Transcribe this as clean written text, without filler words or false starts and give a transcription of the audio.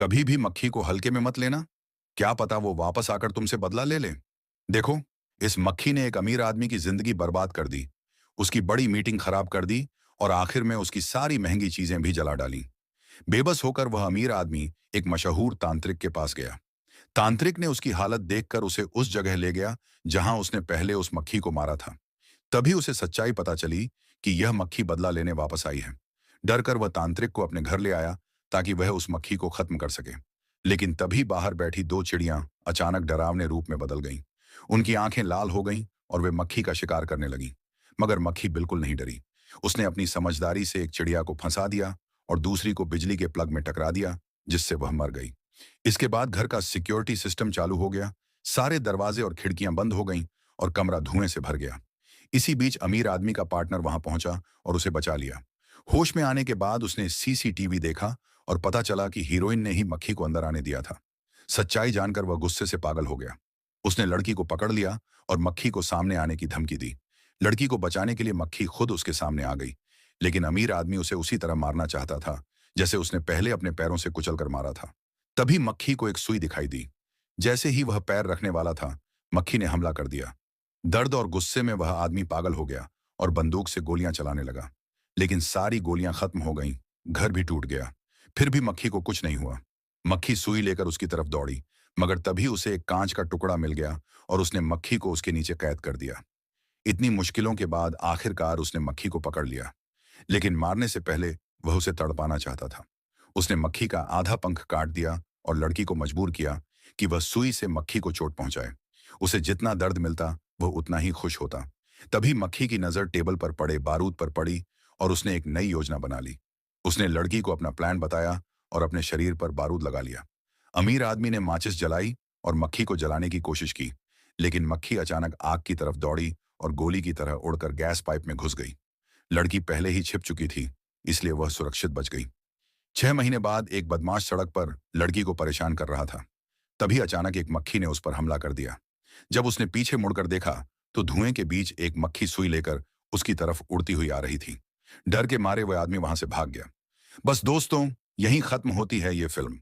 कभी भी मक्खी को हल्के में मत लेना। क्या पता वो वापस आकर तुमसे बदला ले ले। देखो, इस मक्खी ने एक अमीर आदमी की जिंदगी बर्बाद कर दी, उसकी बड़ी मीटिंग खराब कर दी और आखिर में उसकी सारी महंगी चीजें भी जला डाली। बेबस होकर वह अमीर आदमी एक मशहूर तांत्रिक के पास गया। तांत्रिक ने उसकी हालत देखकर उसे उस जगह ले गया जहां उसने पहले उस मक्खी को मारा था। तभी उसे सच्चाई पता चली कि यह मक्खी बदला लेने वापस आई है। डरकर वह तांत्रिक को अपने घर ले आया ताकि वह उस मक्खी को खत्म कर सके। लेकिन तभी बाहर बैठी दो चिड़ियां अचानक डरावने रूप में बदल गईं। उनकी आंखें लाल हो गईं और वे मक्खी का शिकार करने लगीं। मगर मक्खी बिल्कुल नहीं डरी। उसने अपनी समझदारी से एक चिड़िया को फंसा दिया और दूसरी को बिजली के प्लग में टकरा दिया, जिससे वह मर गई। इसके बाद घर का सिक्योरिटी सिस्टम चालू हो गया। सारे दरवाजे और खिड़कियां बंद हो गईं और कमरा धुएं से भर गया। इसी बीच अमीर आदमी का पार्टनर वहां पहुंचा और उसे बचा लिया। होश में आने के बाद उसने सीसीटीवी देखा और पता चला कि हीरोइन ने ही मक्खी को अंदर आने दिया था। सच्चाई जानकर वह गुस्से से पागल हो गया। उसने लड़की को पकड़ लिया और मक्खी को सामने आने की धमकी दी। लड़की को बचाने के लिए मक्खी खुद उसके सामने आ गई, लेकिन अमीर आदमी उसे उसी तरह मारना चाहता था जैसे उसने पहले अपने पैरों से कुचलकर मारा था। तभी मक्खी को एक सुई दिखाई दी। जैसे ही वह पैर रखने वाला था, मक्खी ने हमला कर दिया। दर्द और गुस्से में वह आदमी पागल हो गया और बंदूक से गोलियां चलाने लगा। लेकिन सारी गोलियां खत्म हो गईं, घर भी टूट गया। फिर भी मक्खी को कुछ नहीं हुआ। मक्खी सुई लेकर उसकी तरफ दौड़ी, मगर तभी उसे एक कांच का टुकड़ा मिल गया और उसने मक्खी को उसके नीचे कैद कर दिया। इतनी मुश्किलों के बाद आखिरकार उसने मक्खी को पकड़ लिया, लेकिन मारने से पहले वह उसे तड़पाना चाहता था। उसने मक्खी का आधा पंख काट दिया और लड़की को मजबूर किया कि वह सुई से मक्खी को चोट पहुंचाए। उसे जितना दर्द मिलता वह उतना ही खुश होता। तभी मक्खी की नजर टेबल पर पड़े बारूद पर पड़ी और उसने एक नई योजना बना ली। उसने लड़की को अपना प्लान बताया और अपने शरीर पर बारूद लगा लिया। अमीर आदमी ने माचिस जलाई और मक्खी को जलाने की कोशिश की, लेकिन मक्खी अचानक आग की तरफ दौड़ी और गोली की तरह उड़कर गैस पाइप में घुस गई। लड़की पहले ही छिप चुकी थी, इसलिए वह सुरक्षित बच गई। 6 महीने बाद एक बदमाश सड़क पर लड़की को परेशान कर रहा था। तभी अचानक एक मक्खी ने उस पर हमला कर दिया। जब उसने पीछे मुड़कर देखा तो धुएं के बीच एक मक्खी सुई लेकर उसकी तरफ उड़ती हुई आ रही थी। डर के मारे वह आदमी वहां से भाग गया। बस दोस्तों, यहीं खत्म होती है ये फिल्म।